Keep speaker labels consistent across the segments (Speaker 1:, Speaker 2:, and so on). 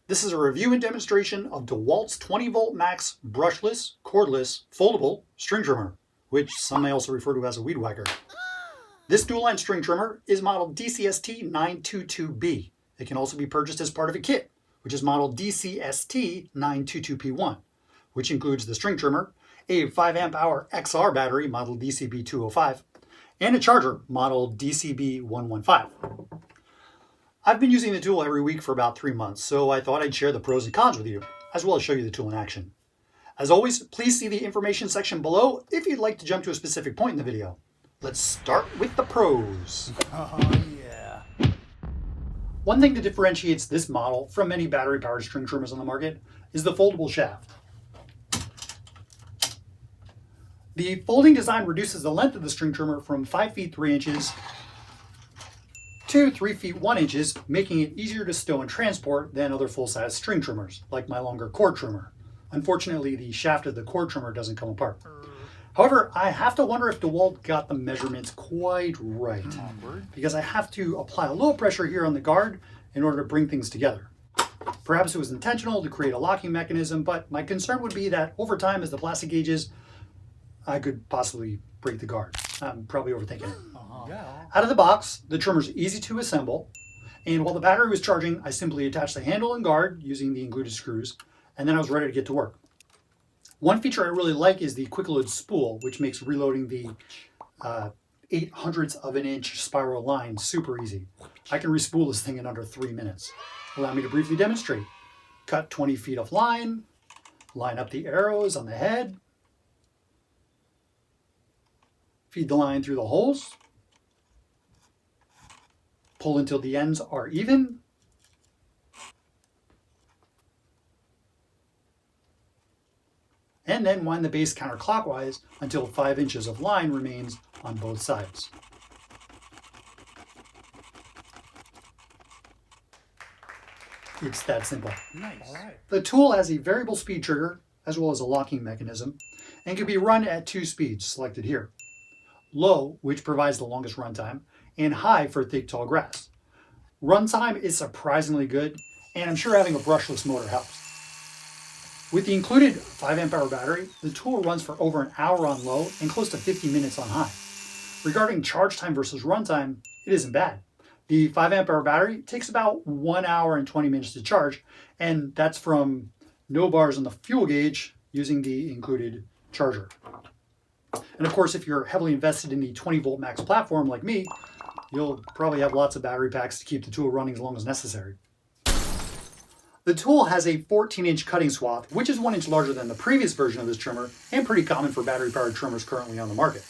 Speaker 1: This is a review and demonstration of DEWALT's 20V max brushless, cordless, foldable string trimmer, which some may also refer to as a weed whacker. This dual-line string trimmer is modeled DCST922B. It can also be purchased as part of a kit, which is modeled DCST922P1, which includes the string trimmer, a 5Ah XR battery modeled DCB205, and a charger modeled DCB115. I've been using the tool every week for about 3 months, so I thought I'd share the pros and cons with you, as well as show you the tool in action. As always, please see the information section below if you'd like to jump to a specific point in the video. Let's start with the pros.
Speaker 2: Oh yeah.
Speaker 1: One thing that differentiates this model from many battery-powered string trimmers on the market is the foldable shaft. The folding design reduces the length of the string trimmer from 5 feet 3 inches to 3 feet 1 inches, making it easier to stow and transport than other full-size string trimmers, like my longer cord trimmer. Unfortunately, the shaft of the cord trimmer doesn't come apart. However, I have to wonder if DEWALT got the measurements quite right, because I have to apply a little pressure here on the guard in order to bring things together. Perhaps it was intentional to create a locking mechanism, but my concern would be that over time, as the plastic ages, I could possibly break the guard. I'm probably overthinking it. Out of the box, the trimmer's easy to assemble, and while the battery was charging, I simply attached the handle and guard using the included screws, and then I was ready to get to work. One feature I really like is the quick load spool, which makes reloading the 0.08 of an inch spiral line super easy. I can respool this thing in under 3 minutes. Allow me to briefly demonstrate. Cut 20 feet of line, line up the arrows on the head, feed the line through the holes, pull until the ends are even, and then wind the base counterclockwise until 5 inches of line remains on both sides. It's that simple.
Speaker 2: Nice. All right.
Speaker 1: The tool has a variable speed trigger as well as a locking mechanism and can be run at 2 speeds selected here. Low, which provides the longest runtime, and high for thick, tall grass. Runtime is surprisingly good, and I'm sure having a brushless motor helps. With the included 5Ah battery, the tool runs for over an hour on low and close to 50 minutes on high. Regarding charge time versus runtime, it isn't bad. The 5Ah battery takes about 1 hour and 20 minutes to charge, and that's from no bars on the fuel gauge using the included charger. And of course, if you're heavily invested in the 20V max platform like me, you'll probably have lots of battery packs to keep the tool running as long as necessary. The tool has a 14-inch cutting swath, which is 1 inch larger than the previous version of this trimmer and pretty common for battery-powered trimmers currently on the market.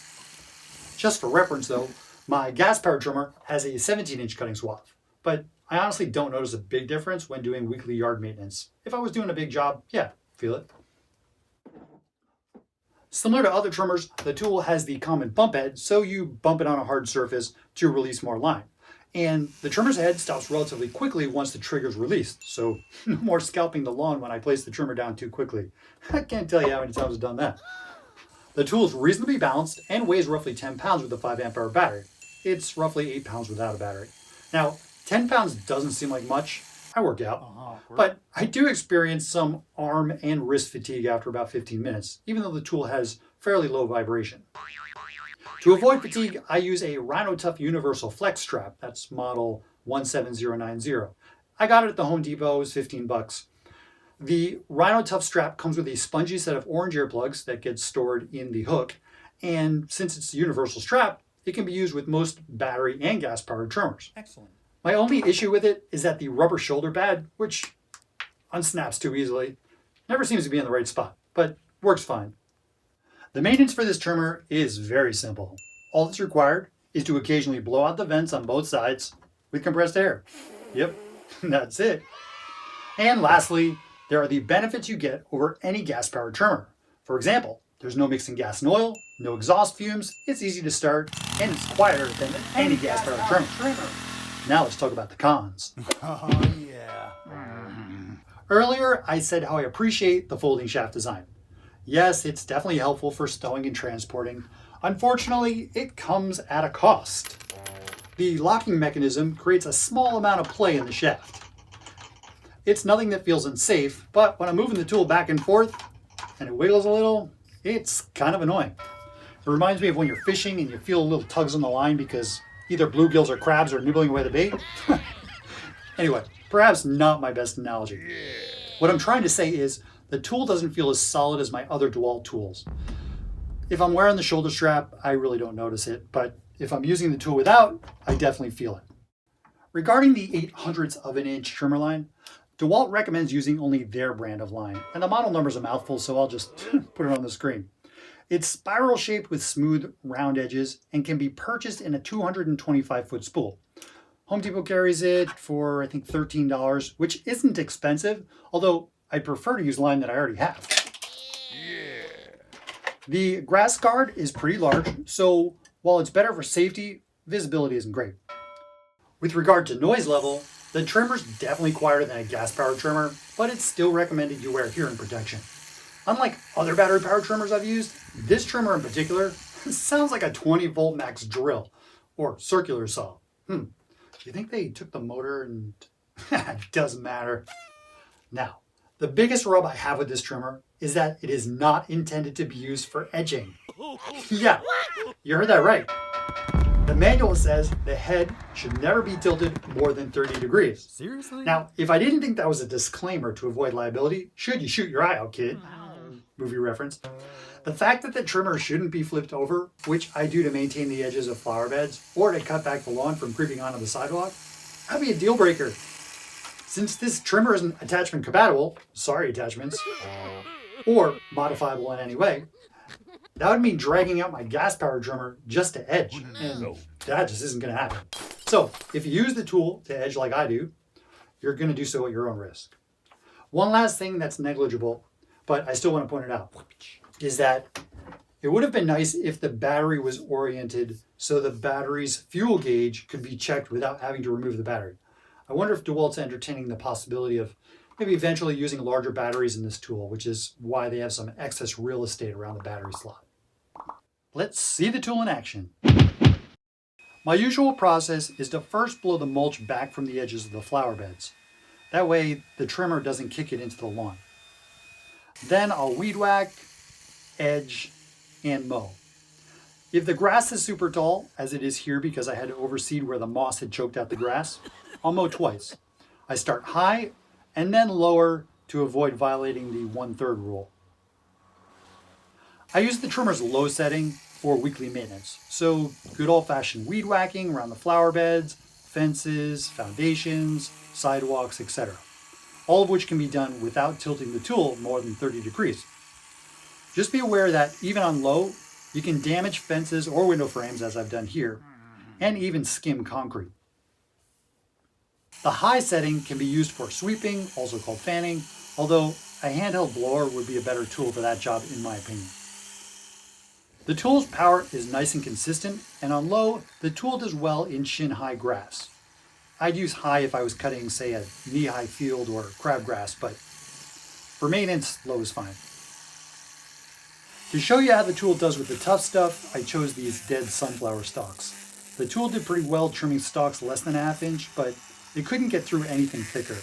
Speaker 1: Just for reference though, my gas-powered trimmer has a 17-inch cutting swath, but I honestly don't notice a big difference when doing weekly yard maintenance. If I was doing a big job, yeah, feel it. Similar to other trimmers, the tool has the common bump head, so you bump it on a hard surface to release more line. And the trimmer's head stops relatively quickly once the trigger is released, so no more scalping the lawn when I place the trimmer down too quickly. I can't tell you how many times I've done that. The tool is reasonably balanced and weighs roughly 10 pounds with a 5Ah battery. It's roughly 8 pounds without a battery. Now, 10 pounds doesn't seem like much. I work out. But I do experience some arm and wrist fatigue after about 15 minutes, even though the tool has fairly low vibration. To avoid fatigue, I use a Rhino-Tuff Universal Flex Strap. That's model 17090. I got it at the Home Depot. It was 15 bucks. The Rhino-Tuff strap comes with a spongy set of orange earplugs that get stored in the hook. And since it's a universal strap, it can be used with most battery and gas-powered trimmers.
Speaker 2: Excellent.
Speaker 1: My only issue with it is that the rubber shoulder pad, which unsnaps too easily, never seems to be in the right spot, but works fine. The maintenance for this trimmer is very simple. All that's required is to occasionally blow out the vents on both sides with compressed air. Yep, that's it. And lastly, there are the benefits you get over any gas-powered trimmer. For example, there's no mixing gas and oil, no exhaust fumes, it's easy to start, and it's quieter than any gas-powered trimmer. Now let's talk about the cons.
Speaker 2: Oh yeah.
Speaker 1: Earlier, I said how I appreciate the folding shaft design. Yes, it's definitely helpful for stowing and transporting. Unfortunately, it comes at a cost. The locking mechanism creates a small amount of play in the shaft. It's nothing that feels unsafe, but when I'm moving the tool back and forth and it wiggles a little, it's kind of annoying. It reminds me of when you're fishing and you feel little tugs on the line because either bluegills or crabs are nibbling away the bait. Anyway, perhaps not my best analogy. What I'm trying to say is the tool doesn't feel as solid as my other DEWALT tools. If I'm wearing the shoulder strap, I really don't notice it, but if I'm using the tool without, I definitely feel it. Regarding the 0.08 of an inch trimmer line, DEWALT recommends using only their brand of line, and the model number is a mouthful, so I'll just put it on the screen. It's spiral shaped with smooth, round edges and can be purchased in a 225-foot spool. Home Depot carries it for, I think, $13, which isn't expensive, although I'd prefer to use line that I already have. The grass guard is pretty large, so while it's better for safety, visibility isn't great. With regard to noise level, the trimmer's definitely quieter than a gas-powered trimmer, but it's still recommended you wear hearing protection. Unlike other battery-powered trimmers I've used, this trimmer in particular sounds like a 20-volt max drill or circular saw. Do you think they took the motor and... It doesn't matter. Now, the biggest rub I have with this trimmer is that it is not intended to be used for edging. Yeah, you heard that right. The manual says the head should never be tilted more than 30 degrees.
Speaker 2: Seriously?
Speaker 1: Now, if I didn't think that was a disclaimer to avoid liability, should you shoot your eye out, kid? Movie reference. The fact that the trimmer shouldn't be flipped over, which I do to maintain the edges of flower beds, or to cut back the lawn from creeping onto the sidewalk, that'd be a deal breaker. Since this trimmer isn't attachment compatible, sorry attachments, or modifiable in any way, that would mean dragging out my gas-powered trimmer just to edge, and that just isn't going to happen. So, if you use the tool to edge like I do, you're going to do so at your own risk. One last thing that's negligible, but I still want to point it out, is that it would have been nice if the battery was oriented so the battery's fuel gauge could be checked without having to remove the battery. I wonder if DEWALT's entertaining the possibility of maybe eventually using larger batteries in this tool, which is why they have some excess real estate around the battery slot. Let's see the tool in action. My usual process is to first blow the mulch back from the edges of the flower beds. That way the trimmer doesn't kick it into the lawn. Then I'll weed whack, edge, and mow. If the grass is super tall, as it is here because I had to overseed where the moss had choked out the grass, I'll mow twice. I start high and then lower to avoid violating the 1/3 rule. I use the trimmer's low setting for weekly maintenance, so good old-fashioned weed whacking around the flower beds, fences, foundations, sidewalks, etc. All of which can be done without tilting the tool more than 30 degrees. Just be aware that even on low, you can damage fences or window frames, as I've done here, and even skim concrete. The high setting can be used for sweeping, also called fanning, although a handheld blower would be a better tool for that job in my opinion. The tool's power is nice and consistent, and on low, the tool does well in shin-high grass. I'd use high if I was cutting, say, a knee-high field or crabgrass, but for maintenance, low is fine. To show you how the tool does with the tough stuff, I chose these dead sunflower stalks. The tool did pretty well trimming stalks less than a ½ inch, but it couldn't get through anything thicker.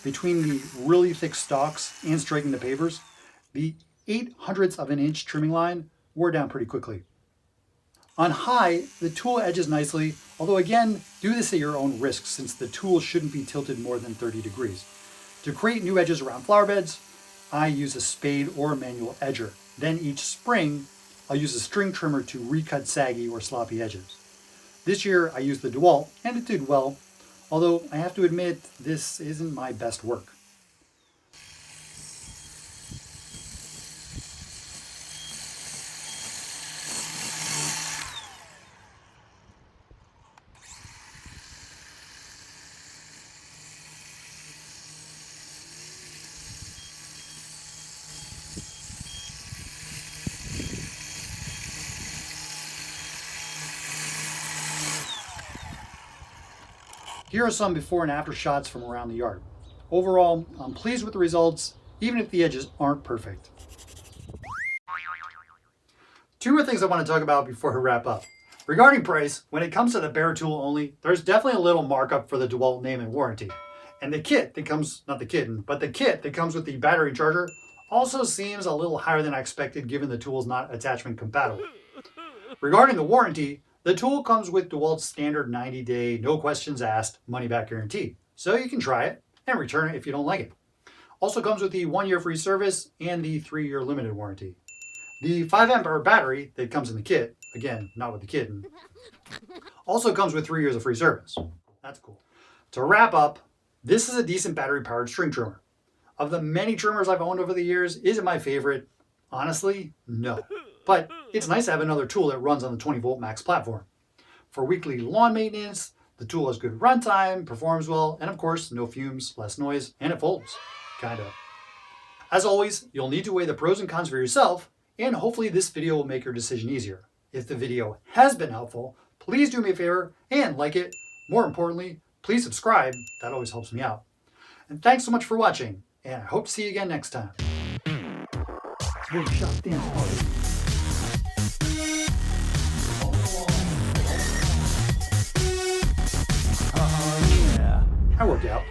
Speaker 1: Between the really thick stalks and striking the pavers, the 0.08 of an inch trimming line wore down pretty quickly. On high, the tool edges nicely, although again, do this at your own risk since the tool shouldn't be tilted more than 30 degrees. To create new edges around flower beds, I use a spade or a manual edger. Then each spring, I'll use a string trimmer to recut saggy or sloppy edges. This year, I used the DEWALT, and it did well, although I have to admit, this isn't my best work. Here are some before and after shots from around the yard. Overall, I'm pleased with the results, even if the edges aren't perfect. Two more things I want to talk about before we wrap up. Regarding price, when it comes to the bare tool only, there's definitely a little markup for the DEWALT name and warranty. And the kit that comes, not the kitten, but the kit that comes with the battery charger also seems a little higher than I expected given the tool is not attachment compatible. Regarding the warranty, the tool comes with DEWALT's standard 90-day, no questions asked, money-back guarantee. So you can try it and return it if you don't like it. Also comes with the 1-year free service and the 3-year limited warranty. The 5-amp-hour battery that comes in the kit, again, not with the kitten, also comes with 3 years of free service. That's cool. To wrap up, this is a decent battery-powered string trimmer. Of the many trimmers I've owned over the years, is it my favorite? Honestly, no. But it's nice to have another tool that runs on the 20V Max platform. For weekly lawn maintenance, the tool has good runtime, performs well, and of course, no fumes, less noise, and it folds. Kinda. As always, you'll need to weigh the pros and cons for yourself, and hopefully this video will make your decision easier. If the video has been helpful, please do me a favor and like it. More importantly, please subscribe. That always helps me out. And thanks so much for watching, and I hope to see you again next time. Workshop dance party.
Speaker 2: Oh, yeah.
Speaker 1: I worked out.